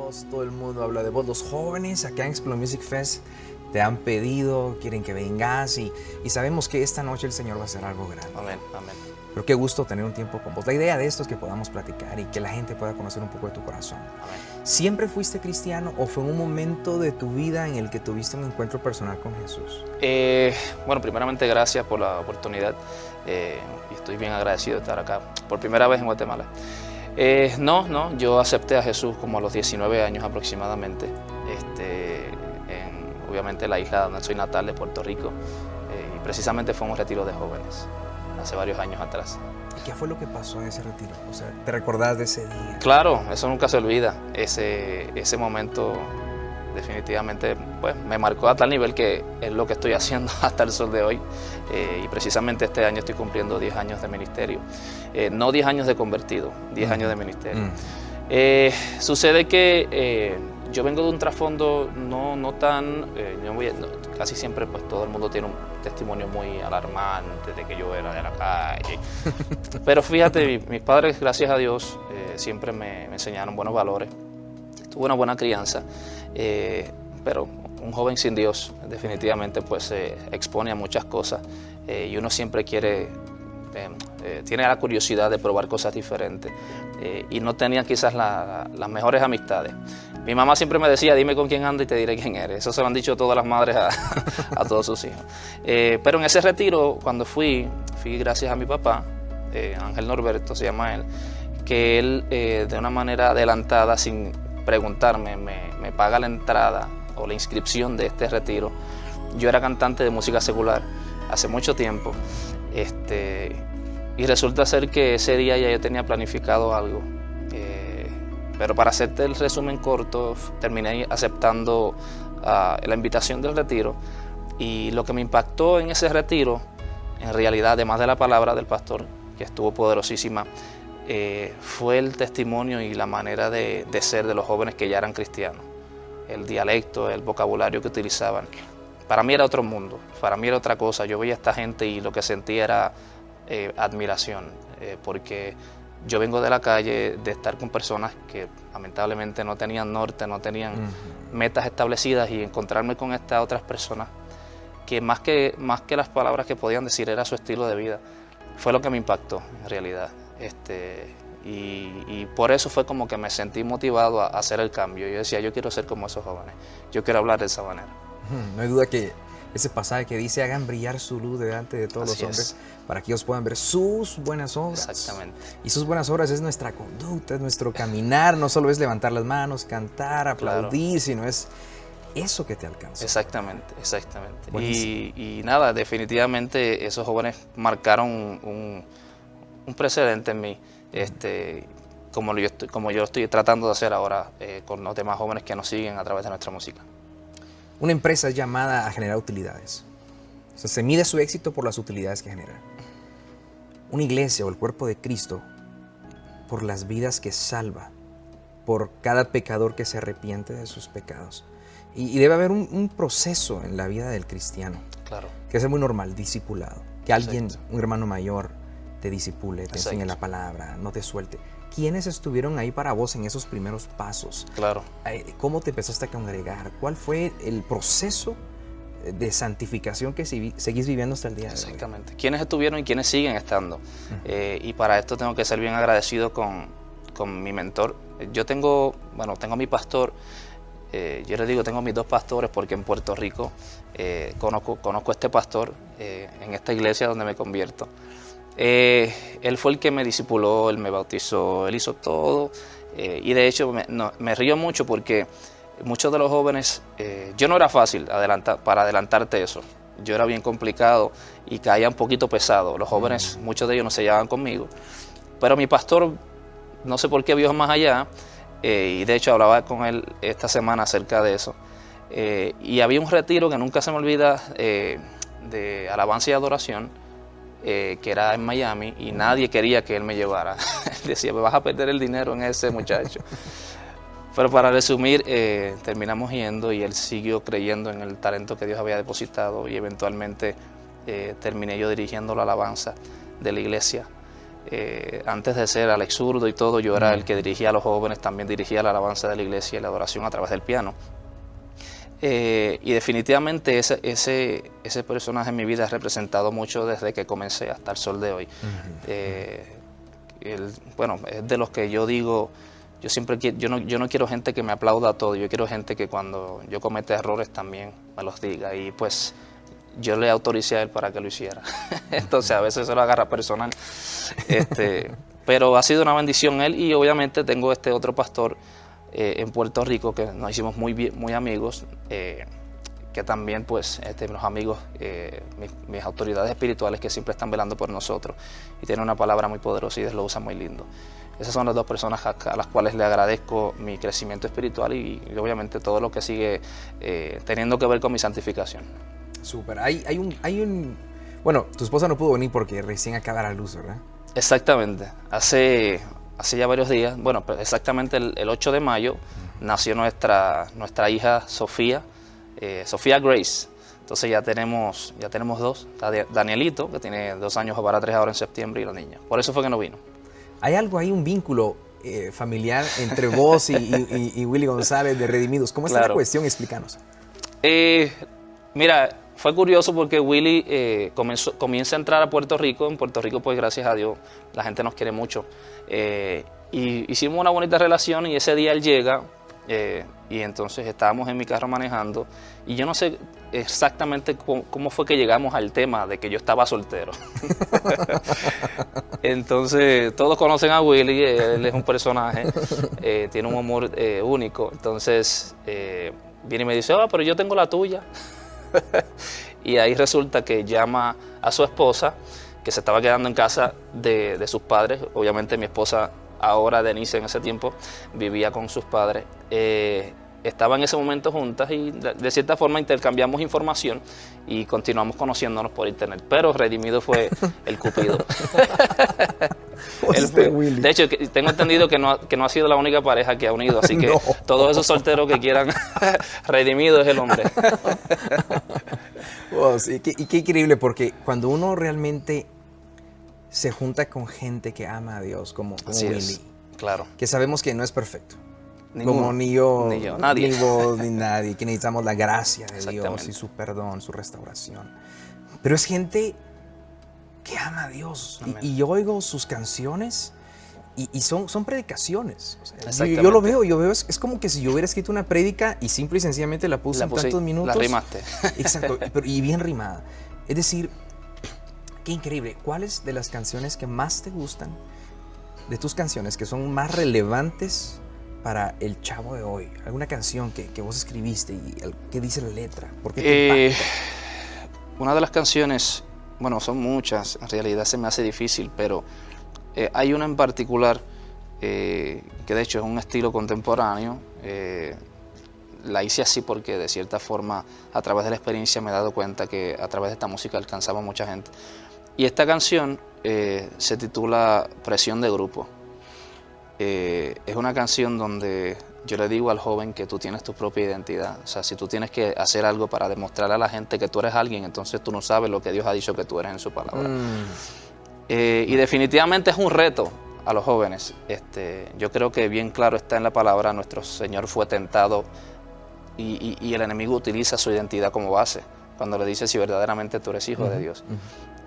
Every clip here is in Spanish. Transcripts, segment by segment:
vos, todo el mundo habla de vos. Los jóvenes acá en Explore Music Fest te han pedido, quieren que vengas y sabemos que esta noche el Señor va a hacer algo grande. Amén, amén. Pero qué gusto tener un tiempo con vos. La idea de esto es que podamos platicar y que la gente pueda conocer un poco de tu corazón. Amén. ¿Siempre fuiste cristiano o fue un momento de tu vida en el que tuviste un encuentro personal con Jesús? Bueno, primeramente gracias por la oportunidad y estoy bien agradecido de estar acá por primera vez en Guatemala. No, yo acepté a Jesús como a los 19 años aproximadamente, obviamente la isla donde soy natal de Puerto Rico, y precisamente fue un retiro de jóvenes hace varios años atrás. ¿Y qué fue lo que pasó en ese retiro? O sea, ¿te recordás de ese día? Claro, eso nunca se olvida. Ese momento definitivamente pues, me marcó a tal nivel que es lo que estoy haciendo hasta el sol de hoy. Y precisamente este año estoy cumpliendo 10 años de ministerio. No 10 años de convertido, 10 años de ministerio. Sucede que yo vengo de un trasfondo no tan... casi siempre pues, todo el mundo tiene un testimonio muy alarmante de que yo era de la calle. Pero fíjate, mis padres, gracias a Dios, siempre me enseñaron buenos valores. Tuve una buena crianza, pero un joven sin Dios definitivamente pues, se expone a muchas cosas y uno siempre tiene la curiosidad de probar cosas diferentes y no tenía quizás las mejores amistades. Mi mamá siempre me decía, dime con quién ando y te diré quién eres. Eso se lo han dicho todas las madres a todos sus hijos. Pero en ese retiro, cuando fui gracias a mi papá, Ángel Norberto se llama él, que él de una manera adelantada, sin preguntarme, me paga la entrada o la inscripción de este retiro. Yo era cantante de música secular hace mucho tiempo, y resulta ser que ese día ya yo tenía planificado algo. Pero para hacerte el resumen corto, terminé aceptando la invitación del retiro, y lo que me impactó en ese retiro, en realidad, además de la palabra del pastor, que estuvo poderosísima, fue el testimonio y la manera de ser de los jóvenes que ya eran cristianos. El dialecto, el vocabulario que utilizaban. Para mí era otro mundo, para mí era otra cosa. Yo veía a esta gente y lo que sentía era admiración, porque yo vengo de la calle, de estar con personas que lamentablemente no tenían norte, no tenían metas establecidas, y encontrarme con estas otras personas que más que las palabras que podían decir era su estilo de vida, fue lo que me impactó en realidad. Y por eso fue como que me sentí motivado a hacer el cambio. Yo decía, yo quiero ser como esos jóvenes, yo quiero hablar de esa manera. No hay duda que ese pasaje que dice, hagan brillar su luz delante de todos Así los hombres, es. para que ellos puedan ver sus buenas obras. Exactamente. Y sus buenas obras es nuestra conducta, es nuestro caminar, no solo es levantar las manos, cantar, aplaudir, sino es eso que te alcanza. Exactamente. Y nada, definitivamente esos jóvenes marcaron un precedente en mí, como yo lo estoy tratando de hacer ahora con los demás jóvenes que nos siguen a través de nuestra música. Una empresa es llamada a generar utilidades. O sea, se mide su éxito por las utilidades que genera. Una iglesia o el cuerpo de Cristo por las vidas que salva, por cada pecador que se arrepiente de sus pecados. Y debe haber un proceso en la vida del cristiano. Claro. Que es muy normal, discipulado. Que alguien, Exacto. un hermano mayor, te disipule, te enseñe la palabra, no te suelte. ¿Quiénes estuvieron ahí para vos en esos primeros pasos? Claro. ¿Cómo te empezaste a congregar? ¿Cuál fue el proceso de santificación que seguís viviendo hasta el día de hoy? Exactamente. ¿Quiénes estuvieron y quiénes siguen estando? Y para esto tengo que ser bien agradecido con mi mentor. Yo tengo a mi pastor. Yo les digo, tengo mis dos pastores porque en Puerto Rico conozco a este pastor en esta iglesia donde me convierto. Él fue el que me discipuló, él me bautizó, él hizo todo. Y de hecho me río mucho porque muchos de los jóvenes, yo no era fácil para adelantarte eso. Yo era bien complicado y caía un poquito pesado. Los jóvenes, muchos de ellos no se llevaban conmigo. Pero mi pastor, no sé por qué vio más allá, y de hecho hablaba con él esta semana acerca de eso. Y había un retiro que nunca se me olvida, de alabanza y adoración, que era en Miami, y nadie quería que él me llevara. Decía, me vas a perder el dinero en ese muchacho. Pero para resumir, terminamos yendo y él siguió creyendo en el talento que Dios había depositado, y eventualmente terminé yo dirigiendo la alabanza de la iglesia. Antes de ser Alex Zurdo y todo, yo era el que dirigía a los jóvenes, también dirigía la alabanza de la iglesia y la adoración a través del piano. Y definitivamente ese personaje en mi vida ha representado mucho desde que comencé hasta el sol de hoy. Bueno, es de los que yo digo, yo no quiero gente que me aplauda todo, yo quiero gente que cuando yo cometa errores también me los diga, y pues yo le autoricé a él para que lo hiciera. Entonces a veces se lo agarra personal. Pero ha sido una bendición él, y obviamente tengo este otro pastor en Puerto Rico que nos hicimos muy amigos, que también pues los amigos, mis autoridades espirituales que siempre están velando por nosotros, y tiene una palabra muy poderosa y Dios lo usa muy lindo. Esas son las dos personas a las cuales le agradezco mi crecimiento espiritual y obviamente todo lo que sigue teniendo que ver con mi santificación. Súper. Bueno, tu esposa no pudo venir porque recién acaba la luz, ¿verdad? Exactamente. Hace ya varios días, bueno, pues exactamente el 8 de mayo, nació nuestra hija Sofía, Sofía Grace. Entonces ya tenemos dos, Danielito, que tiene 2 años para 3 ahora en septiembre, y la niña. Por eso fue que no vino. ¿Hay un vínculo familiar entre vos y Willy González de Redimidos? ¿Cómo está la cuestión? Explícanos. Mira, fue curioso porque Willy comienza a entrar a Puerto Rico. En Puerto Rico, pues gracias a Dios, la gente nos quiere mucho. Y hicimos una bonita relación, y ese día él llega, y entonces estábamos en mi carro manejando, y yo no sé exactamente cómo fue que llegamos al tema de que yo estaba soltero. Entonces todos conocen a Willy, él es un personaje, tiene un humor único. Entonces viene y me dice, pero yo tengo la tuya. Y ahí resulta que llama a su esposa, que se estaba quedando en casa de sus padres. Obviamente mi esposa, ahora Denise, en ese tiempo vivía con sus padres. Estaban en ese momento juntas, y de cierta forma intercambiamos información y continuamos conociéndonos por internet. Pero Redimido fue el cupido. De hecho, tengo entendido que no ha sido la única pareja que ha unido, así que no. Todos esos solteros que quieran, Redimido es el hombre. Wow, sí, y qué increíble, porque cuando uno realmente se junta con gente que ama a Dios, como Willy, claro, que sabemos que no es perfecto. Ninguno, como ni yo, nadie. ni vos, ni nadie, que necesitamos la gracia de Dios y su perdón, su restauración. Pero es gente que ama a Dios, y yo oigo sus canciones y son predicaciones. O sea, yo lo veo, es como que si yo hubiera escrito una prédica y simple y sencillamente la puse en tantos minutos. La rimaste. Exacto, y bien rimada. Es decir, qué increíble. ¿Cuáles de las canciones que más te gustan, de tus canciones que son más relevantes para el chavo de hoy? ¿Alguna canción que vos escribiste y qué dice la letra? ¿Por qué te impacta? Una de las canciones, bueno, son muchas, en realidad se me hace difícil, pero hay una en particular que de hecho es un estilo contemporáneo. La hice así porque de cierta forma, a través de la experiencia, me he dado cuenta que a través de esta música alcanzaba a mucha gente. Y esta canción se titula Presión de Grupo. Es una canción donde yo le digo al joven que tú tienes tu propia identidad. O sea, si tú tienes que hacer algo para demostrarle a la gente que tú eres alguien, entonces tú no sabes lo que Dios ha dicho que tú eres en su palabra. Y definitivamente es un reto a los jóvenes. Yo creo que bien claro está en la palabra, nuestro Señor fue tentado y el enemigo utiliza su identidad como base cuando le dice si verdaderamente tú eres hijo de Dios.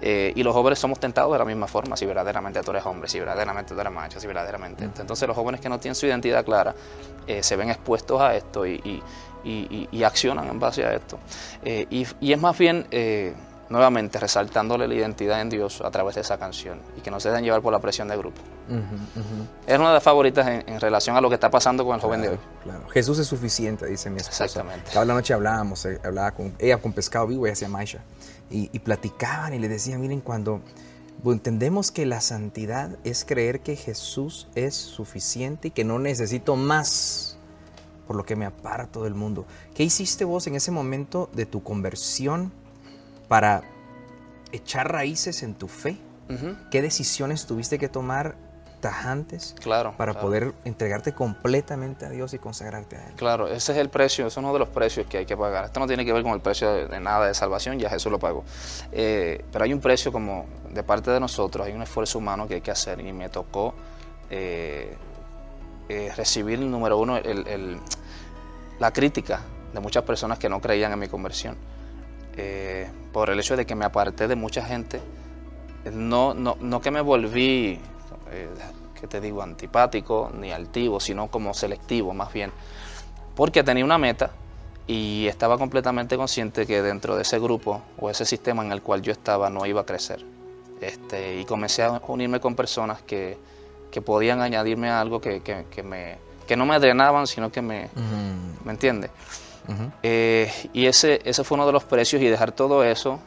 Y los jóvenes somos tentados de la misma forma, si verdaderamente tú eres hombre, si verdaderamente tú eres macho, si verdaderamente. Entonces los jóvenes que no tienen su identidad clara se ven expuestos a esto y accionan en base a esto. Y es más bien, nuevamente, resaltándole la identidad en Dios a través de esa canción y que no se dejen llevar por la presión de grupo. Es una de las favoritas en relación a lo que está pasando con el joven de hoy. Claro. Jesús es suficiente, dice mi esposa. Exactamente. Cada noche hablaba con ella con Pescado Vivo, ella se llama Aisha, y platicaban y le decían, miren, cuando entendemos que la santidad es creer que Jesús es suficiente y que no necesito más, por lo que me aparto del mundo. ¿Qué hiciste vos en ese momento de tu conversión para echar raíces en tu fe? ¿Qué decisiones tuviste que tomar tajantes Claro, para claro. poder entregarte completamente a Dios y consagrarte a Él. Claro, ese es el precio, ese es uno de los precios que hay que pagar. Esto no tiene que ver con el precio de nada de salvación, ya Jesús lo pagó. Pero hay un precio como de parte de nosotros, hay un esfuerzo humano que hay que hacer y me tocó recibir, número uno, la crítica de muchas personas que no creían en mi conversión. Por el hecho de que me aparté de mucha gente, no que me volví, ¿qué te digo?, antipático ni altivo, sino como selectivo más bien, porque tenía una meta y estaba completamente consciente que dentro de ese grupo o ese sistema en el cual yo estaba no iba a crecer. Y comencé a unirme con personas que podían añadirme algo que no me drenaban, sino que ¿me entiendes? Y ese fue uno de los precios, y dejar todo eso,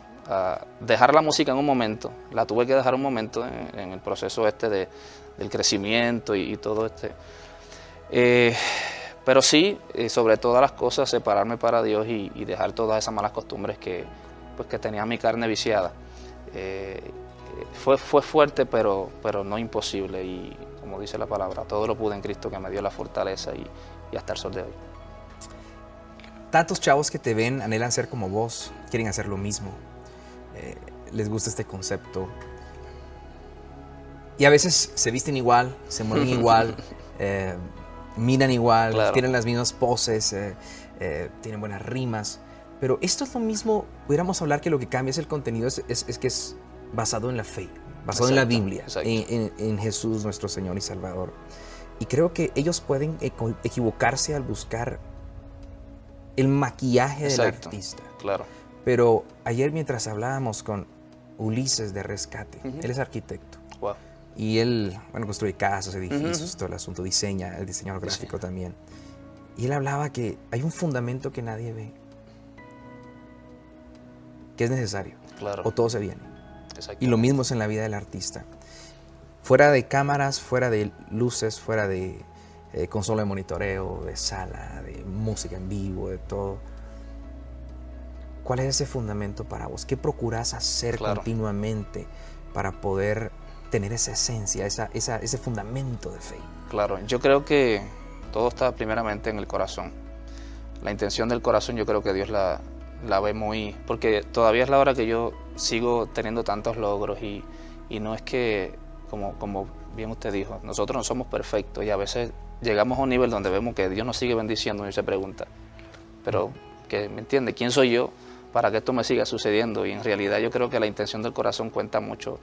dejar la música en un momento, la tuve que dejar un momento en el proceso del crecimiento y todo pero sí, sobre todas las cosas, separarme para Dios y dejar todas esas malas costumbres que tenía mi carne viciada. Fue fuerte, pero no imposible, y como dice la palabra, todo lo pude en Cristo que me dio la fortaleza y hasta el sol de hoy. Tantos chavos que te ven anhelan ser como vos, quieren hacer lo mismo, les gusta este concepto. Y a veces se visten igual, se mueven igual, miran igual, Claro. tienen las mismas poses, tienen buenas rimas. Pero esto es lo mismo, pudiéramos hablar que lo que cambia es el contenido, es que es basado en la fe, basado en la Exacto, Biblia, exacto. en Jesús nuestro Señor y Salvador. Y creo que ellos pueden equivocarse al buscar el maquillaje del Exacto, artista. claro. Pero ayer, mientras hablábamos con Ulises de Rescate, él es arquitecto. Wow. Y él, bueno, construye casas, edificios, todo el asunto, diseña, el diseñador gráfico también. Y él hablaba que hay un fundamento que nadie ve, que es necesario, Claro. o todo se viene. Exacto. Y lo mismo es en la vida del artista. Fuera de cámaras, fuera de luces, fuera de consola de monitoreo, de sala, de música en vivo, de todo. ¿Cuál es ese fundamento para vos? ¿Qué procurás hacer Claro. continuamente para poder tener esa esencia, ese fundamento de fe? Claro, yo creo que todo está primeramente en el corazón. La intención del corazón yo creo que Dios la ve muy... Porque todavía es la hora que yo sigo teniendo tantos logros y no es que, como bien usted dijo, nosotros no somos perfectos y a veces llegamos a un nivel donde vemos que Dios nos sigue bendiciendo y se pregunta, pero que ¿me entiende? ¿Quién soy yo para que esto me siga sucediendo? Y en realidad yo creo que la intención del corazón cuenta mucho.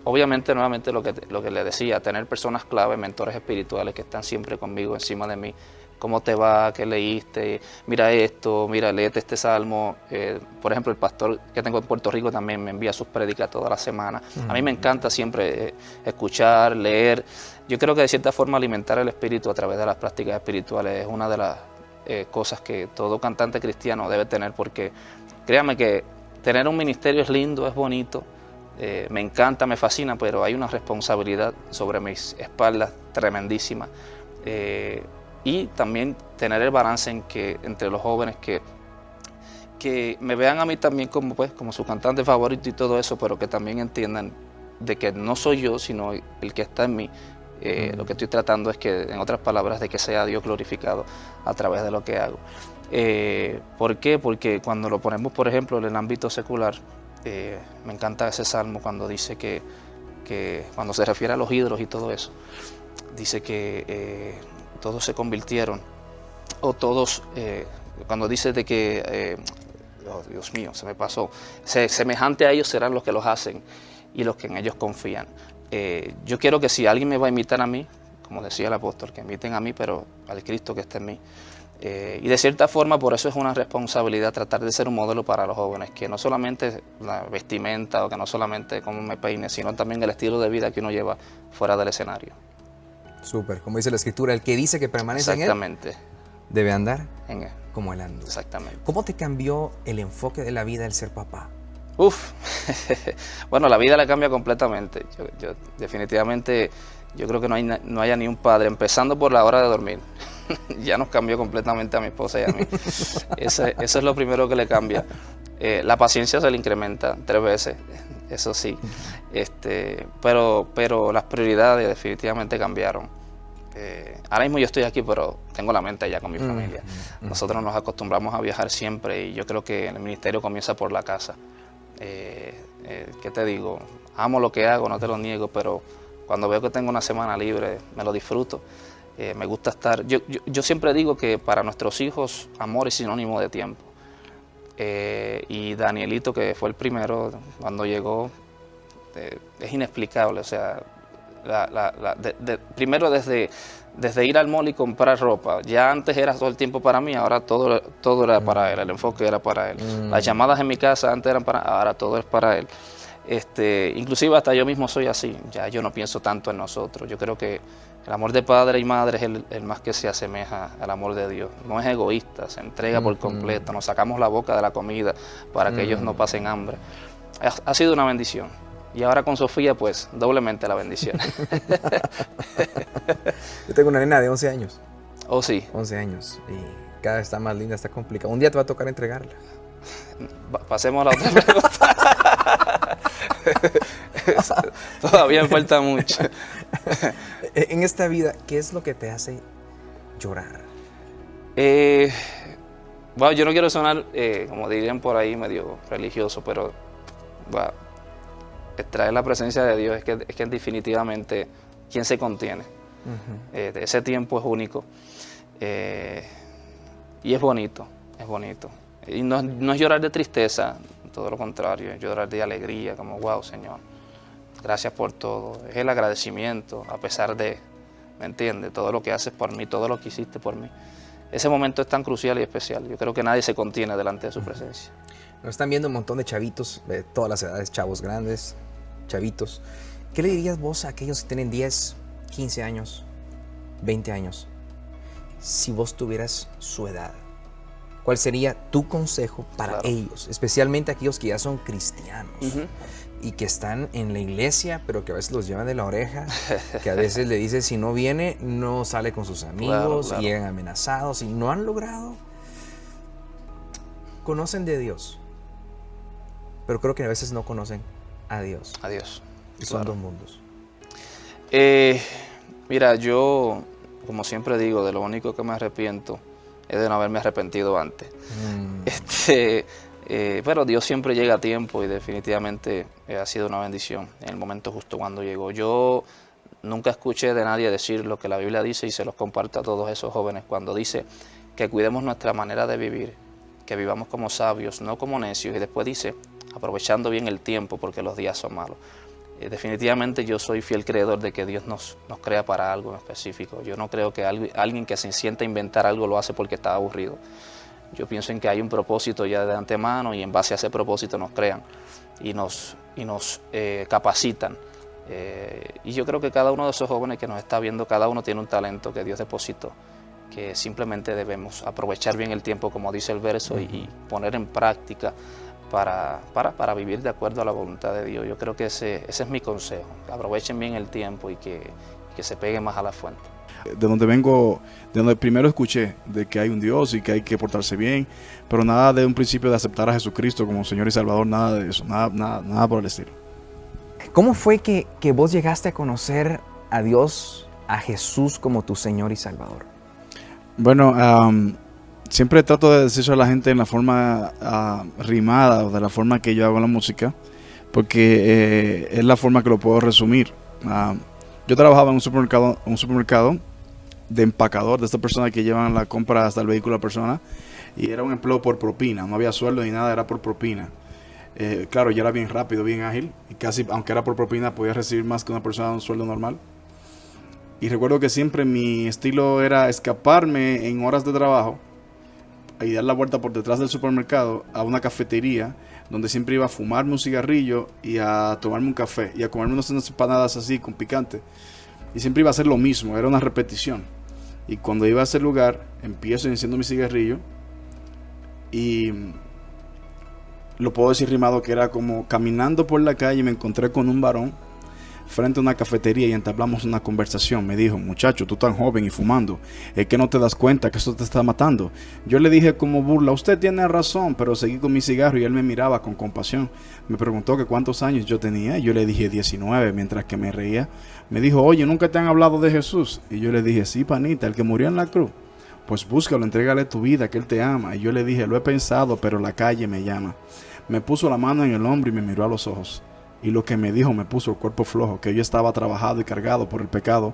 Obviamente, nuevamente, lo que le decía, tener personas clave, mentores espirituales que están siempre conmigo, encima de mí. ¿Cómo te va? ¿Qué leíste? Mira esto, mira, léete este salmo. Por ejemplo, el pastor que tengo en Puerto Rico también me envía sus prédicas toda la semana. A mí me encanta siempre escuchar, leer. Yo creo que de cierta forma alimentar el espíritu a través de las prácticas espirituales es una de las cosas que todo cantante cristiano debe tener, porque créame que tener un ministerio es lindo, es bonito, me encanta, me fascina, pero hay una responsabilidad sobre mis espaldas tremendísima. Y también tener el balance entre los jóvenes que me vean a mí también como su cantante favorito y todo eso, pero que también entiendan de que no soy yo, sino el que está en mí. Lo que estoy tratando es que, en otras palabras, de que sea Dios glorificado a través de lo que hago. ¿Por qué? Porque cuando lo ponemos, por ejemplo, en el ámbito secular, me encanta ese salmo cuando dice que cuando se refiere a los ídolos y todo eso, dice que todos se convirtieron, o todos, cuando dice de que, oh, Dios mío, se me pasó, semejante a ellos serán los que los hacen y los que en ellos confían. Yo quiero que si alguien me va a imitar a mí, como decía el apóstol, que imiten a mí, pero al Cristo que está en mí. Y de cierta forma, por eso es una responsabilidad tratar de ser un modelo para los jóvenes, que no solamente la vestimenta o que no solamente cómo me peine, sino también el estilo de vida que uno lleva fuera del escenario. Súper, como dice la Escritura, el que dice que permanece en él, Exactamente. debe andar En él. como él anda. Exactamente. ¿Cómo te cambió el enfoque de la vida el ser papá? Uf, bueno, la vida la cambia completamente. Yo definitivamente, yo creo que no haya ni un padre, empezando por la hora de dormir. Ya nos cambió completamente a mi esposa y a mí. Eso es lo primero que le cambia. La paciencia se le incrementa 3 veces. eso sí. Pero las prioridades definitivamente cambiaron. Ahora mismo yo estoy aquí, pero tengo la mente allá con mi familia. Nosotros nos acostumbramos a viajar siempre y yo creo que el ministerio comienza por la casa. ¿Qué te digo? Amo lo que hago, no te lo niego, pero cuando veo que tengo una semana libre, me lo disfruto. Me gusta estar... Yo siempre digo que para nuestros hijos, amor es sinónimo de tiempo. Y Danielito, que fue el primero, cuando llegó, es inexplicable. O sea, primero desde ir al mall y comprar ropa, ya antes era todo el tiempo para mí, ahora todo era para él, el enfoque era para él. Las llamadas en mi casa antes eran ahora todo es para él. Inclusive hasta yo mismo soy así, ya yo no pienso tanto en nosotros. Yo creo que el amor de padre y madre es el más que se asemeja al amor de Dios. No es egoísta, se entrega por completo, nos sacamos la boca de la comida para que ellos no pasen hambre. Ha sido una bendición. Y ahora con Sofía, pues, doblemente la bendición. Yo tengo una nena de 11 años. Oh, sí. 11 años. Y cada vez está más linda, está complicada. Un día te va a tocar entregarla. Pasemos a la otra pregunta. Todavía me falta mucho. En esta vida, ¿qué es lo que te hace llorar? Bueno, yo no quiero sonar, como dirían por ahí, medio religioso, pero bueno, extraer la presencia de Dios es que definitivamente, ¿quién se contiene? Ese tiempo es único y es bonito, es bonito. Y no es llorar de tristeza, todo lo contrario, es llorar de alegría, como wow, Señor, gracias por todo. Es el agradecimiento, a pesar de, ¿me entiendes? Todo lo que haces por mí, todo lo que hiciste por mí. Ese momento es tan crucial y especial. Yo creo que nadie se contiene delante de su presencia. Nos están viendo un montón de chavitos, de todas las edades, chavos grandes, chavitos. ¿Qué le dirías vos a aquellos que tienen 10, 15 años, 20 años? Si vos tuvieras su edad, ¿cuál sería tu consejo para ellos? Especialmente aquellos que ya son cristianos y que están en la iglesia, pero que a veces los llevan de la oreja, que a veces le dicen si no viene, no sale con sus amigos, y llegan amenazados y no han logrado. Conocen de Dios, pero creo que a veces no conocen a Dios. A Dios. Y son dos mundos. Mira, yo, como siempre digo, de lo único que me arrepiento es de no haberme arrepentido antes. Pero Dios siempre llega a tiempo y definitivamente ha sido una bendición en el momento justo cuando llegó. Yo nunca escuché de nadie decir lo que la Biblia dice y se los comparto a todos esos jóvenes cuando dice que cuidemos nuestra manera de vivir, que vivamos como sabios, no como necios, y después dice aprovechando bien el tiempo porque los días son malos. Definitivamente yo soy fiel creedor de que Dios nos crea para algo en específico. Yo no creo que alguien que se sienta a inventar algo lo hace porque está aburrido. Yo pienso en que hay un propósito ya de antemano y en base a ese propósito nos crean y nos capacitan. Y yo creo que cada uno de esos jóvenes que nos está viendo, cada uno tiene un talento que Dios depositó, que simplemente debemos aprovechar bien el tiempo, como dice el verso, y poner en práctica para vivir de acuerdo a la voluntad de Dios. Yo creo que ese es mi consejo. Aprovechen bien el tiempo y que se peguen más a la fuente. De donde vengo, de donde primero escuché de que hay un Dios y que hay que portarse bien, pero nada de un principio de aceptar a Jesucristo como Señor y Salvador, nada de eso, nada por el estilo. ¿Cómo fue que vos llegaste a conocer a Dios, a Jesús como tu Señor y Salvador? Bueno, siempre trato de decirlo a la gente en la forma rimada o de la forma que yo hago la música, porque es la forma que lo puedo resumir. Yo trabajaba en un supermercado de empacador, de estas personas que llevan la compra hasta el vehículo a la persona, y era un empleo por propina, no había sueldo ni nada, era por propina. Claro, yo era bien rápido, bien ágil, y casi, aunque era por propina, podía recibir más que una persona de un sueldo normal. Y recuerdo que siempre mi estilo era escaparme en horas de trabajo y dar la vuelta por detrás del supermercado a una cafetería donde siempre iba a fumarme un cigarrillo y a tomarme un café y a comerme unas empanadas así con picante. Y siempre iba a hacer lo mismo, era una repetición. Y cuando iba a ese lugar, empiezo enciendo mi cigarrillo y lo puedo decir rimado que era como caminando por la calle y me encontré con un varón frente a una cafetería y entablamos una conversación. Me dijo: muchacho, tú tan joven y fumando, es que no te das cuenta que esto te está matando. Yo le dije como burla: usted tiene razón, pero seguí con mi cigarro y él me miraba con compasión. Me preguntó que cuántos años yo tenía y yo le dije 19, mientras que me reía. Me dijo: oye, ¿nunca te han hablado de Jesús? Y yo le dije: sí, panita, el que murió en la cruz. Pues búscalo, entrégale tu vida, que Él te ama. Y yo le dije: lo he pensado, pero la calle me llama. Me puso la mano en el hombro y me miró a los ojos. Y lo que me dijo me puso el cuerpo flojo, que yo estaba trabajado y cargado por el pecado,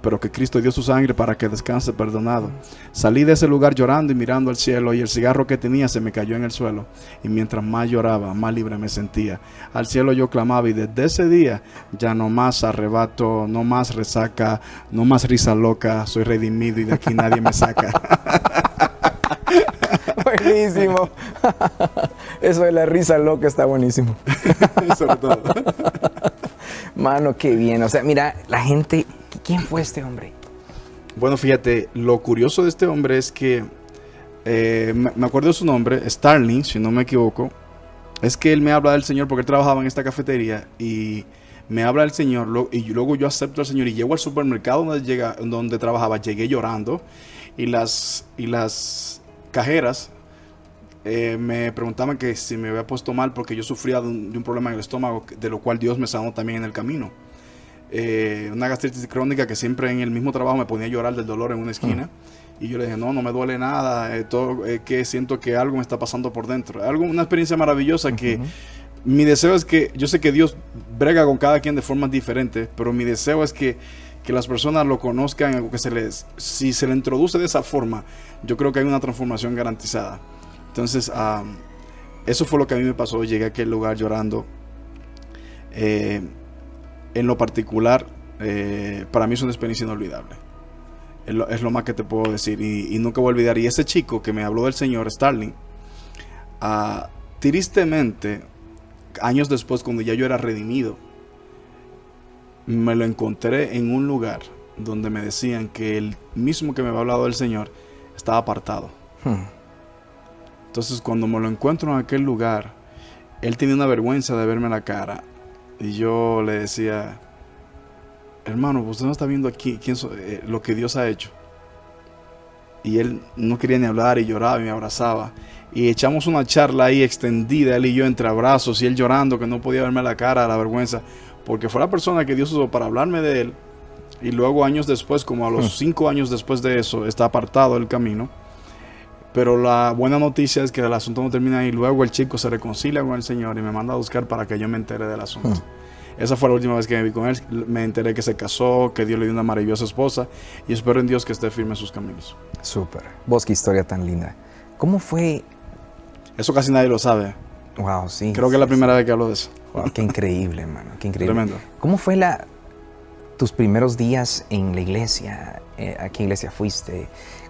pero que Cristo dio su sangre para que descanse perdonado. Salí de ese lugar llorando y mirando al cielo, y el cigarro que tenía se me cayó en el suelo. Y mientras más lloraba, más libre me sentía. Al cielo yo clamaba, y desde ese día ya no más arrebato, no más resaca, no más risa loca. Soy redimido y de aquí nadie me saca. Buenísimo. Eso de la risa loca está buenísimo. Sobre todo. Mano, qué bien. O sea, mira, la gente... ¿Quién fue este hombre? Bueno, fíjate, lo curioso de este hombre es que... me acuerdo de su nombre, Starling, si no me equivoco. Es que él me habla del Señor porque él trabajaba en esta cafetería y me habla del Señor, y luego yo acepto al Señor y llego al supermercado donde trabajaba. Llegué llorando y las cajeras me preguntaban que si me había puesto mal porque yo sufría de un problema en el estómago, de lo cual Dios me sanó también en el camino. Una gastritis crónica que siempre en el mismo trabajo me ponía a llorar del dolor en una esquina. Y yo le dije: no me duele nada, que siento que algo me está pasando por dentro. Una experiencia maravillosa que mi deseo es que, yo sé que Dios brega con cada quien de formas diferentes, pero mi deseo es que las personas lo conozcan, si se le introduce de esa forma, yo creo que hay una transformación garantizada. Entonces, eso fue lo que a mí me pasó. Llegué a aquel lugar llorando. En lo particular, para mí es una experiencia inolvidable. Es lo más que te puedo decir. Y nunca voy a olvidar. Y ese chico que me habló del Señor, Starling, tristemente, años después, cuando ya yo era redimido, me lo encontré en un lugar donde me decían que el mismo que me había hablado del Señor estaba apartado. Entonces, cuando me lo encuentro en aquel lugar, él tenía una vergüenza de verme la cara. Y yo le decía: hermano, usted no está viendo aquí lo que Dios ha hecho. Y él no quería ni hablar y lloraba y me abrazaba. Y echamos una charla ahí extendida, él y yo entre abrazos, y él llorando que no podía verme la cara, la vergüenza, porque fue la persona que Dios usó para hablarme de él. Y luego años después, como a los 5 años después de eso, está apartado del camino. Pero la buena noticia es que el asunto no termina ahí. Luego el chico se reconcilia con el Señor y me manda a buscar para que yo me entere del asunto. Esa fue la última vez que me vi con él. Me enteré que se casó, que Dios le dio una maravillosa esposa, y espero en Dios que esté firme en sus caminos. Súper. Vos, qué historia tan linda. ¿Cómo fue? Eso casi nadie lo sabe. Wow, sí. Creo que es la primera vez que hablo de eso. Wow, qué increíble, hermano. Qué increíble. Tremendo. ¿Cómo fue tus primeros días en la iglesia? ¿A qué iglesia fuiste?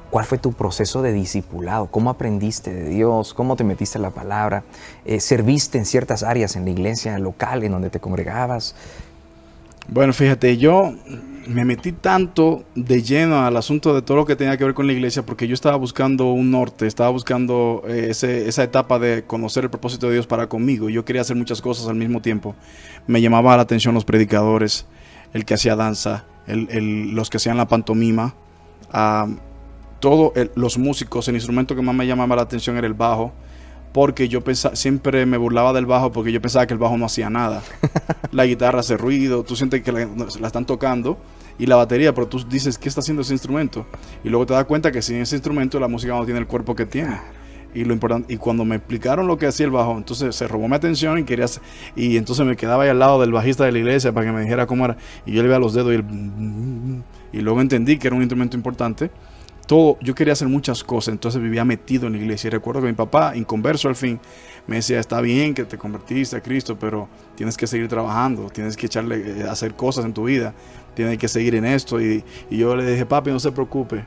¿Cuál fue tu proceso de discipulado? ¿Cómo aprendiste de Dios? ¿Cómo te metiste en la palabra? ¿Serviste en ciertas áreas en la iglesia local en donde te congregabas? Bueno, fíjate, yo me metí tanto de lleno al asunto de todo lo que tenía que ver con la iglesia porque yo estaba buscando un norte, estaba buscando esa etapa de conocer el propósito de Dios para conmigo. Yo quería hacer muchas cosas al mismo tiempo. Me llamaba la atención los predicadores, el que hacía danza, los que hacían la pantomima, los músicos. El instrumento que más me llamaba la atención era el bajo, porque yo siempre me burlaba del bajo porque yo pensaba que el bajo no hacía nada. La guitarra hace ruido, tú sientes que la están tocando, y la batería, pero tú dices: ¿qué está haciendo ese instrumento? Y luego te das cuenta que sin ese instrumento la música no tiene el cuerpo que tiene. Y lo importante, y cuando me explicaron lo que hacía el bajo, entonces se robó mi atención y entonces me quedaba ahí al lado del bajista de la iglesia para que me dijera cómo era, y yo le veía los dedos y luego entendí que era un instrumento importante. Yo quería hacer muchas cosas, entonces vivía metido en la iglesia. Y recuerdo que mi papá, inconverso al fin, me decía: está bien que te convertiste a Cristo, pero tienes que seguir trabajando, tienes que hacer cosas en tu vida, tienes que seguir en esto. Y yo le dije: papi, no se preocupe.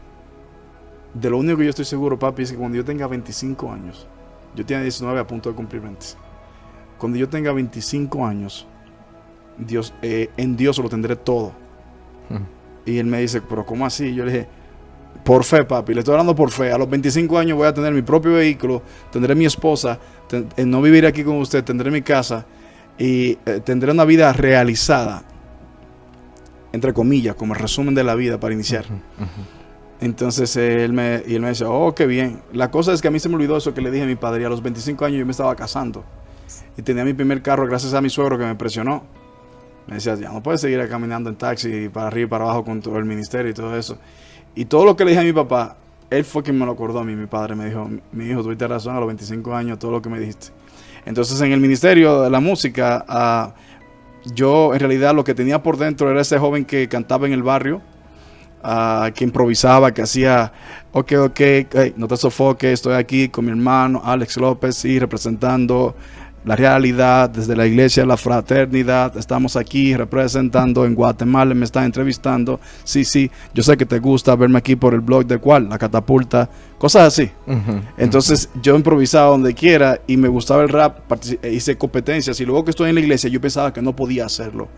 De lo único que yo estoy seguro, papi, es que cuando yo tenga 25 años, yo tenía 19 a punto de cumplir 20. Cuando yo tenga 25 años, en Dios lo tendré todo. Y él me dice: ¿pero cómo así? Yo le dije: por fe, papi, le estoy hablando por fe. A los 25 años voy a tener mi propio vehículo, tendré mi esposa, no viviré aquí con usted, tendré mi casa y tendré una vida realizada. entre comillas, como el resumen de la vida para iniciar. Entonces él me decía, oh, qué bien. La cosa es que a mí se me olvidó eso que le dije a mi padre. Y a los 25 años yo me estaba casando. Y tenía mi primer carro gracias a mi suegro que me presionó. Me decía, ya no puedes seguir caminando en taxi para arriba y para abajo con todo el ministerio y todo eso. Y todo lo que le dije a mi papá, él fue quien me lo acordó a mí. Mi padre me dijo, mi hijo, tuviste razón a los 25 años, todo lo que me dijiste. Entonces en el ministerio de la música, yo en realidad lo que tenía por dentro era ese joven que cantaba en el barrio, que improvisaba, que hacía, ok, no te sofoques, estoy aquí con mi hermano Alex López, sí, representando la realidad desde la iglesia, la fraternidad, estamos aquí representando en Guatemala, me están entrevistando, sí, yo sé que te gusta verme aquí por el blog de cuál, La Catapulta, cosas así. Entonces yo improvisaba donde quiera y me gustaba el rap, hice competencias y luego que estoy en la iglesia yo pensaba que no podía hacerlo.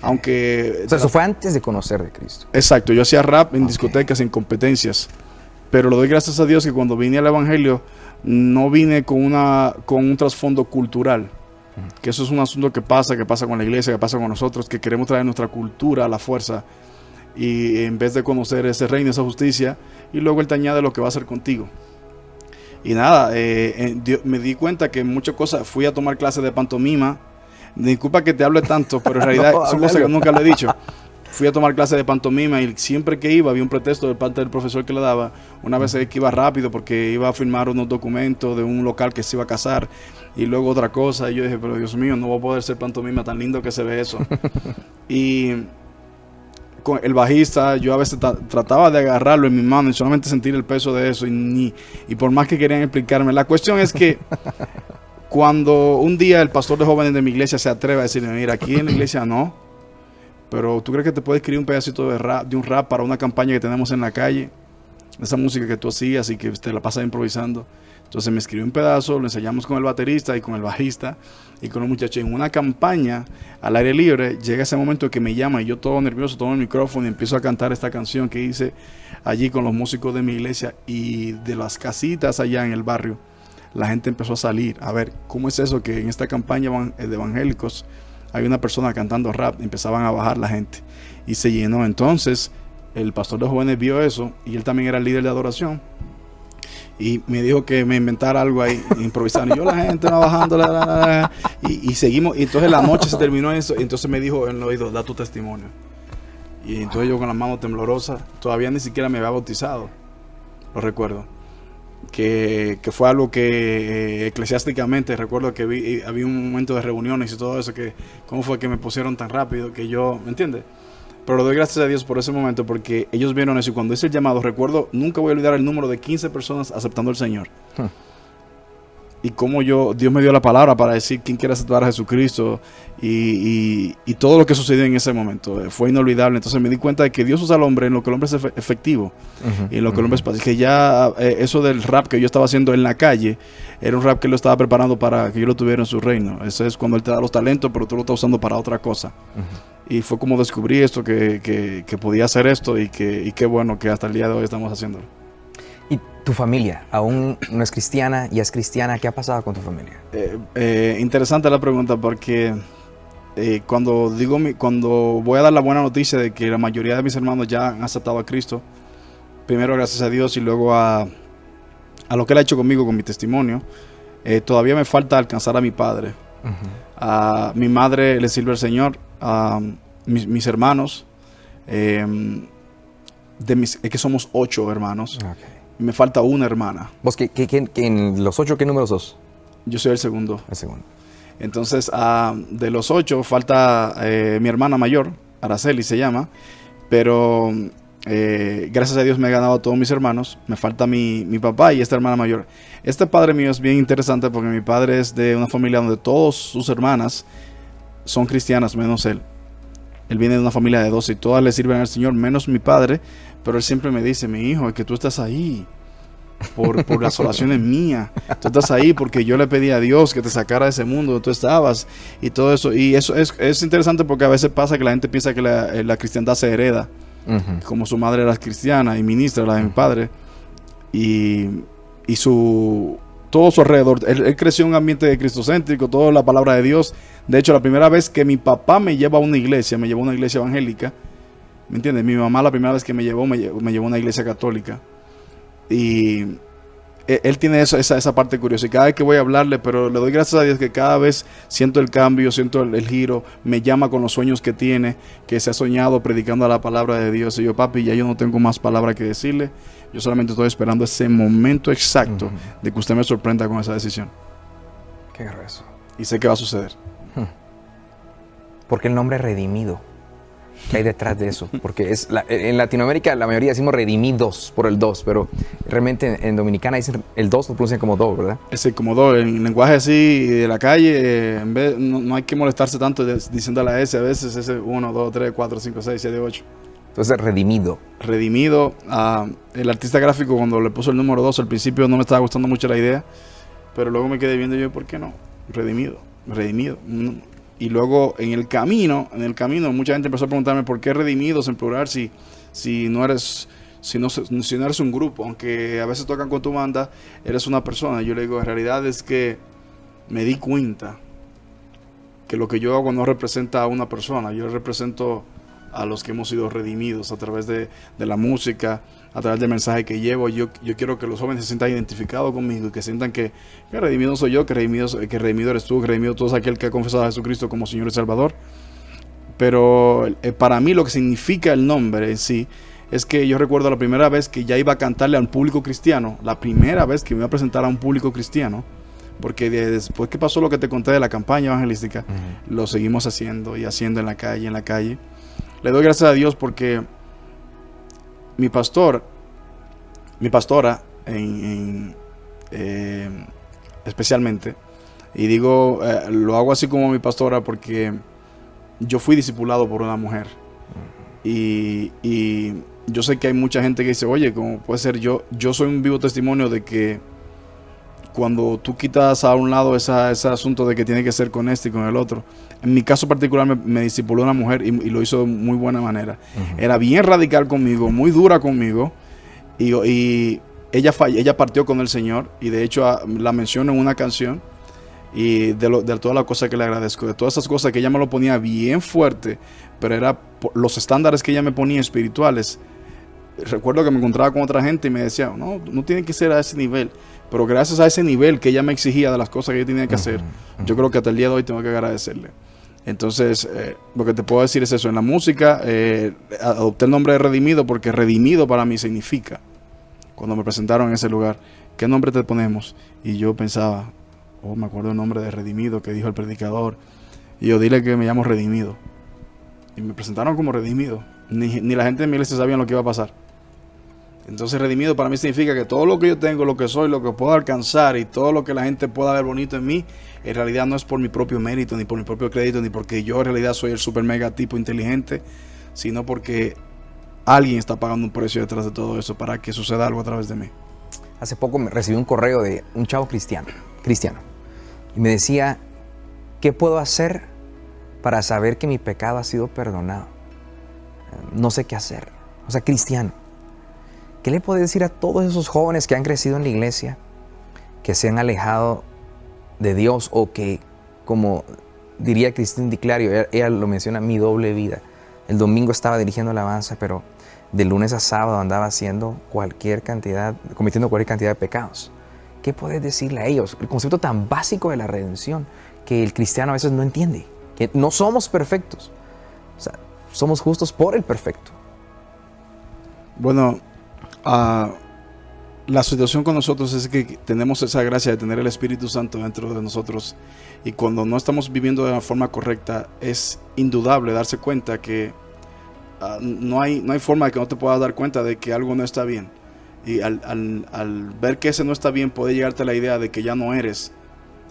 Aunque... O sea, eso fue antes de conocer de Cristo. Exacto, yo hacía rap en discotecas, en competencias, pero le doy gracias a Dios que cuando vine al evangelio no vine con un trasfondo cultural, que eso es un asunto que pasa con la iglesia, que pasa con nosotros, que queremos traer nuestra cultura a la fuerza y en vez de conocer ese reino, esa justicia, y luego él te añade lo que va a hacer contigo. Y nada, me di cuenta que muchas cosas, fui a tomar clases de pantomima. Disculpa que te hable tanto, pero en realidad son cosas que nunca le he dicho. Fui a tomar clases de pantomima y siempre que iba había un pretexto de parte del profesor que le daba. Una vez que iba rápido porque iba a firmar unos documentos de un local que se iba a casar y luego otra cosa. Y yo dije, pero Dios mío, no voy a poder ser pantomima, tan lindo que se ve eso. Y con el bajista, yo a veces trataba de agarrarlo en mi mano y solamente sentir el peso de eso. Y por más que querían explicarme, la cuestión es que cuando un día el pastor de jóvenes de mi iglesia se atreve a decirme, mira, aquí en la iglesia no, pero ¿tú crees que te puedo escribir un pedacito de un rap para una campaña que tenemos en la calle? Esa música que tú hacías y que te la pasas improvisando. Entonces me escribió un pedazo, lo ensayamos con el baterista y con el bajista y con los muchachos en una campaña al aire libre. Llega ese momento que me llama y yo todo nervioso tomo el micrófono y empiezo a cantar esta canción que hice allí con los músicos de mi iglesia y de las casitas allá en el barrio. La gente empezó a salir a ver cómo es eso que en esta campaña de evangélicos hay una persona cantando rap. Empezaban a bajar la gente y se llenó. Entonces el pastor de jóvenes vio eso y él también era el líder de adoración y me dijo que me inventara algo ahí, improvisando. Y yo, la gente no bajando, y seguimos. Y entonces la noche se terminó eso. Y entonces me dijo en el oído, da tu testimonio. Y entonces yo con la mano temblorosa, todavía ni siquiera me había bautizado, lo recuerdo. Que fue algo que eclesiásticamente recuerdo que había un momento de reuniones y todo eso, que cómo fue que me pusieron tan rápido, que yo, ¿me entiendes? Pero le doy gracias a Dios por ese momento, porque ellos vieron eso y cuando hice el llamado, recuerdo, nunca voy a olvidar el número de 15 personas aceptando al Señor. Y cómo Dios me dio la palabra para decir quién quiere aceptar a Jesucristo y todo lo que sucedió en ese momento fue inolvidable. Entonces me di cuenta de que Dios usa al hombre en lo que el hombre es efectivo y en lo que el hombre es fácil. Que ya eso del rap que yo estaba haciendo en la calle era un rap que él lo estaba preparando para que yo lo tuviera en su reino. Eso es cuando él te da los talentos, pero tú lo estás usando para otra cosa. Y fue como descubrí esto, que podía hacer esto y qué bueno que hasta el día de hoy estamos haciéndolo. ¿Y tu familia aún no es cristiana y es cristiana? ¿Qué ha pasado con tu familia? Interesante la pregunta porque cuando voy a dar la buena noticia de que la mayoría de mis hermanos ya han aceptado a Cristo, primero gracias a Dios y luego a lo que Él ha hecho conmigo, con mi testimonio, todavía me falta alcanzar a mi padre. A mi madre le sirve al Señor, a mis hermanos, es que somos 8 hermanos. Okay. Me falta una hermana. ¿Vos en los 8 qué número sos? Yo soy el segundo. El segundo. Entonces, de los 8 falta mi hermana mayor, Araceli se llama, pero gracias a Dios me he ganado a todos mis hermanos. Me falta mi papá y esta hermana mayor. Este padre mío es bien interesante porque mi padre es de una familia donde todas sus hermanas son cristianas, menos él. Él viene de una familia de 12 y todas le sirven al Señor, menos mi padre. Pero él siempre me dice, mi hijo, es que tú estás ahí por las oraciones mías. Tú estás ahí porque yo le pedí a Dios que te sacara de ese mundo donde tú estabas y todo eso. Y eso es interesante porque a veces pasa que la gente piensa que la cristiandad se hereda. Como su madre era cristiana y ministra, la de mi padre. Y todo su alrededor. Él creció en un ambiente cristocéntrico, toda la palabra de Dios. De hecho, la primera vez que mi papá me lleva a una iglesia, me llevó a una iglesia evangélica, ¿Me entiendes? Mi mamá la primera vez que me llevó a una iglesia católica. Y él tiene esa parte curiosa. Y cada vez que voy a hablarle, pero le doy gracias a Dios que cada vez siento el cambio, siento el giro. Me llama con los sueños que tiene, que se ha soñado predicando la palabra de Dios. Y yo, papi, ya yo no tengo más palabras que decirle. Yo solamente estoy esperando ese momento exacto de que usted me sorprenda con esa decisión. Qué grueso. Y sé que va a suceder. ¿Por qué el nombre redimido? ¿Qué hay detrás de eso? Porque en Latinoamérica la mayoría decimos redimidos por el dos, pero realmente en Dominicana dicen el dos lo pronuncian como do, ¿verdad? Ese como do, en lenguaje así de la calle, en vez, no hay que molestarse tanto diciendo la S a veces, ese 1, 2, 3, 4, 5, 6, 7, 8. Entonces, redimido. Redimido. El artista gráfico cuando le puso el número 2 al principio no me estaba gustando mucho la idea, pero luego me quedé viendo yo, ¿por qué no? Redimido. Y luego en el camino mucha gente empezó a preguntarme por qué redimidos en plural si no eres un grupo, aunque a veces tocan con tu banda, eres una persona. Yo le digo, en realidad es que me di cuenta que lo que yo hago no representa a una persona, yo represento a los que hemos sido redimidos a través de la música, a través del mensaje que llevo. Yo quiero que los jóvenes se sientan identificados conmigo y que sientan que redimido soy yo, que redimido eres tú, que redimido todo aquel que ha confesado a Jesucristo como Señor y Salvador. Pero para mí lo que significa el nombre en sí es que yo recuerdo la primera vez que ya iba a cantarle a un público cristiano, la primera vez que me iba a presentar a un público cristiano, porque después que pasó lo que te conté de la campaña evangelística, lo seguimos haciendo y haciendo en la calle. Le doy gracias a Dios porque mi pastora, especialmente, y digo, lo hago así como mi pastora porque yo fui discipulado por una mujer. Y yo sé que hay mucha gente que dice, oye, ¿cómo puede ser? Yo soy un vivo testimonio de que cuando tú quitas a un lado ese asunto de que tiene que ser con este y con el otro. En mi caso particular me discipuló una mujer y lo hizo de muy buena manera. Era bien radical conmigo, muy dura conmigo, y ella partió con el Señor, y de hecho la menciono en una canción, y de todas las cosas que le agradezco, de todas esas cosas que ella me lo ponía bien fuerte, pero era los estándares que ella me ponía espirituales. Recuerdo que me encontraba con otra gente y me decía, no tiene que ser a ese nivel, pero gracias a ese nivel que ella me exigía de las cosas que yo tenía que hacer, yo creo que hasta el día de hoy tengo que agradecerle. Entonces, lo que te puedo decir es eso. En la música, adopté el nombre de Redimido porque redimido para mí significa, cuando me presentaron en ese lugar, ¿qué nombre te ponemos? Y yo pensaba, me acuerdo el nombre de Redimido que dijo el predicador, y yo, dile que me llamo Redimido. Y me presentaron como Redimido. Ni la gente de mi iglesia sabía lo que iba a pasar. Entonces, redimido para mí significa que todo lo que yo tengo, lo que soy, lo que puedo alcanzar y todo lo que la gente pueda ver bonito en mí, en realidad no es por mi propio mérito, ni por mi propio crédito, ni porque yo en realidad soy el super mega tipo inteligente, sino porque alguien está pagando un precio detrás de todo eso para que suceda algo a través de mí. Hace poco recibí un correo de un chavo cristiano, y me decía, ¿qué puedo hacer para saber que mi pecado ha sido perdonado? No sé qué hacer. O sea, cristiano. ¿Qué le puede decir a todos esos jóvenes que han crecido en la iglesia, que se han alejado de Dios, o que, como diría Christine DiClario, ella lo menciona, mi doble vida? El domingo estaba dirigiendo alabanza, pero de lunes a sábado andaba haciendo cometiendo cualquier cantidad de pecados. ¿Qué puedes decirle a ellos? El concepto tan básico de la redención que el cristiano a veces no entiende, que no somos perfectos, o sea, somos justos por el perfecto. Bueno, la situación con nosotros es que tenemos esa gracia de tener el Espíritu Santo dentro de nosotros, y cuando no estamos viviendo de la forma correcta es indudable darse cuenta que no hay forma de que no te puedas dar cuenta de que algo no está bien, y al ver que ese no está bien puede llegarte la idea de que ya no eres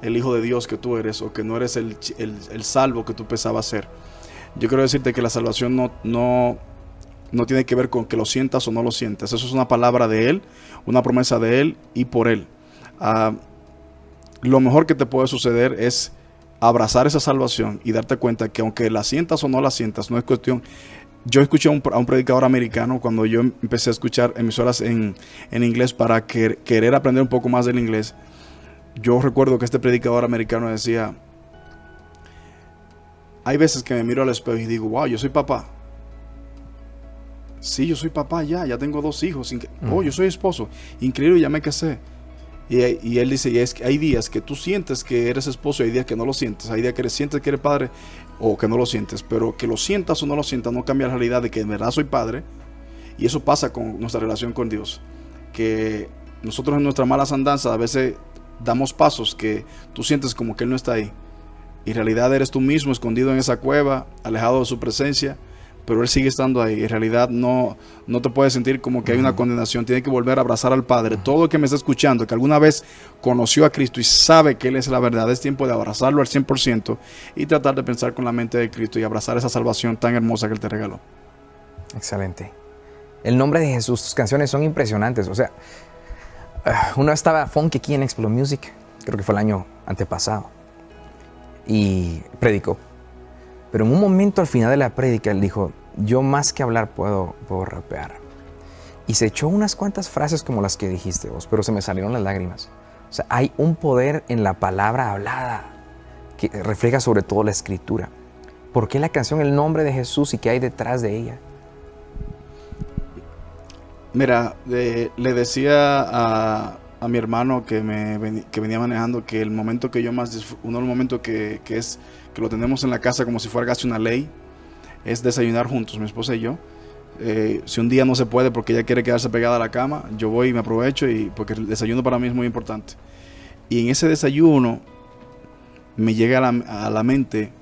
el hijo de Dios que tú eres, o que no eres el salvo que tú pensabas ser. Yo quiero decirte que la salvación no tiene que ver con que lo sientas o no lo sientas. Eso es una palabra de Él, una promesa de Él y por Él. Lo mejor que te puede suceder es abrazar esa salvación y darte cuenta que aunque la sientas o no la sientas, no es cuestión. Yo escuché a un predicador americano cuando yo empecé a escuchar emisoras en inglés para querer aprender un poco más del inglés. Yo recuerdo que este predicador americano decía, hay veces que me miro al espejo y digo, wow, yo soy papá. Sí, yo soy papá ya tengo 2 hijos. Oh, yo soy esposo. Increíble, ya me casé. Y él dice, es que hay días que tú sientes que eres esposo y hay días que no lo sientes. Hay días que sientes que eres padre o que no lo sientes. Pero que lo sientas o no lo sientas no cambia la realidad de que en verdad soy padre. Y eso pasa con nuestra relación con Dios. Que nosotros en nuestras malas andanzas a veces damos pasos que tú sientes como que Él no está ahí. Y en realidad eres tú mismo escondido en esa cueva, alejado de su presencia. Pero Él sigue estando ahí. En realidad no te puedes sentir como que hay una condenación. Tienes que volver a abrazar al Padre. Todo el que me está escuchando, que alguna vez conoció a Cristo y sabe que Él es la verdad, es tiempo de abrazarlo al 100% y tratar de pensar con la mente de Cristo y abrazar esa salvación tan hermosa que Él te regaló. Excelente. El nombre de Jesús, sus canciones son impresionantes. O sea, uno estaba Funky aquí en Explode Music, creo que fue el año antepasado, y predicó. Pero en un momento al final de la prédica, él dijo, yo más que hablar puedo rapear. Y se echó unas cuantas frases como las que dijiste vos, pero se me salieron las lágrimas. O sea, hay un poder en la palabra hablada que refleja sobre todo la escritura. ¿Por qué la canción El Nombre de Jesús y qué hay detrás de ella? Mira, le decía a mi hermano que venía manejando que el momento que yo más uno de los momentos que lo tenemos en la casa como si fuera casi una ley, es desayunar juntos, mi esposa y yo. Si un día no se puede porque ella quiere quedarse pegada a la cama, yo voy y me aprovecho porque el desayuno para mí es muy importante. Y en ese desayuno me llega a la mente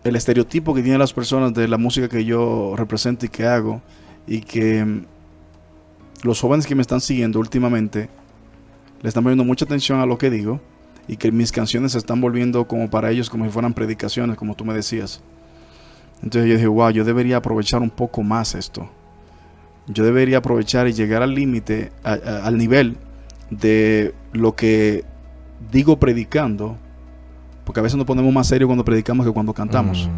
el estereotipo que tienen las personas de la música que yo represento y que hago, y que los jóvenes que me están siguiendo últimamente le están poniendo mucha atención a lo que digo, y que mis canciones se están volviendo como para ellos como si fueran predicaciones, como tú me decías. Entonces yo dije, wow, yo debería aprovechar un poco más esto. Yo debería aprovechar y llegar al límite, al nivel de lo que digo predicando, porque a veces nos ponemos más serios cuando predicamos que cuando cantamos.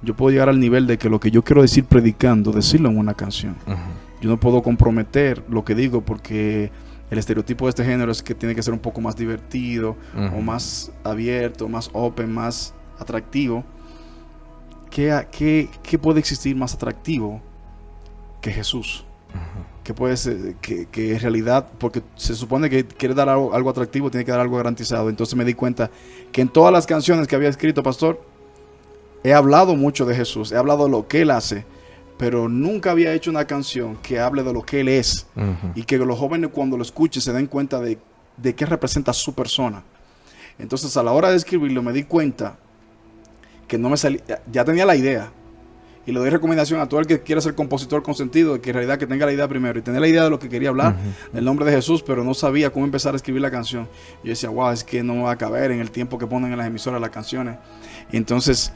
Yo puedo llegar al nivel de que lo que yo quiero decir predicando, decirlo en una canción. Yo no puedo comprometer lo que digo porque el estereotipo de este género es que tiene que ser un poco más divertido, o más abierto, más open, más atractivo. ¿Qué puede existir más atractivo que Jesús? Que puede ser, que en realidad, porque se supone que quiere dar algo atractivo, tiene que dar algo garantizado. Entonces me di cuenta que en todas las canciones que había escrito, pastor, he hablado mucho de Jesús, he hablado de lo que Él hace, pero nunca había hecho una canción que hable de lo que Él es, y que los jóvenes cuando lo escuchen se den cuenta de qué representa su persona. Entonces a la hora de escribirlo me di cuenta que no me salía, ya tenía la idea, y le doy recomendación a todo el que quiera ser compositor con sentido, de que en realidad que tenga la idea primero, y tener la idea de lo que quería hablar, del nombre de Jesús, pero no sabía cómo empezar a escribir la canción. Yo decía, wow, es que no va a caber en el tiempo que ponen en las emisoras las canciones. Y entonces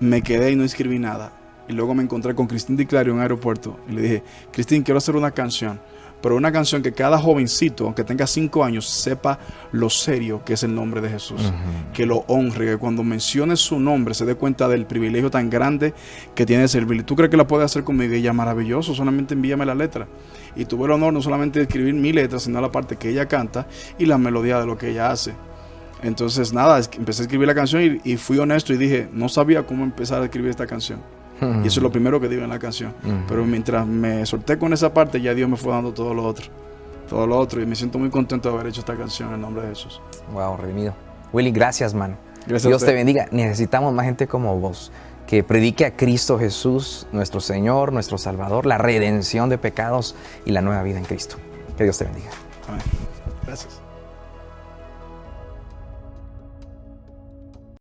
me quedé y no escribí nada. Y luego me encontré con Cristín Di Clario en un aeropuerto y le dije, Cristín, quiero hacer una canción, pero una canción que cada jovencito, aunque tenga 5 años, sepa lo serio que es el nombre de Jesús, que lo honre, que cuando mencione su nombre se dé cuenta del privilegio tan grande que tiene de servirle. ¿Tú crees que la puede hacer conmigo? Y ella, maravilloso, solamente envíame la letra. Y tuve el honor no solamente de escribir mi letra, sino la parte que ella canta y la melodía de lo que ella hace. Entonces nada, empecé a escribir la canción y fui honesto y dije, no sabía cómo empezar a escribir esta canción. Y eso es lo primero que digo en la canción. Pero mientras me solté con esa parte, ya Dios me fue dando todo lo otro. Y me siento muy contento de haber hecho esta canción en nombre de Jesús. Wow, redimido. Willy, gracias, man. Gracias. Dios te bendiga. Necesitamos más gente como vos, que predique a Cristo Jesús, nuestro Señor, nuestro Salvador, la redención de pecados y la nueva vida en Cristo. Que Dios te bendiga. Amén. Gracias.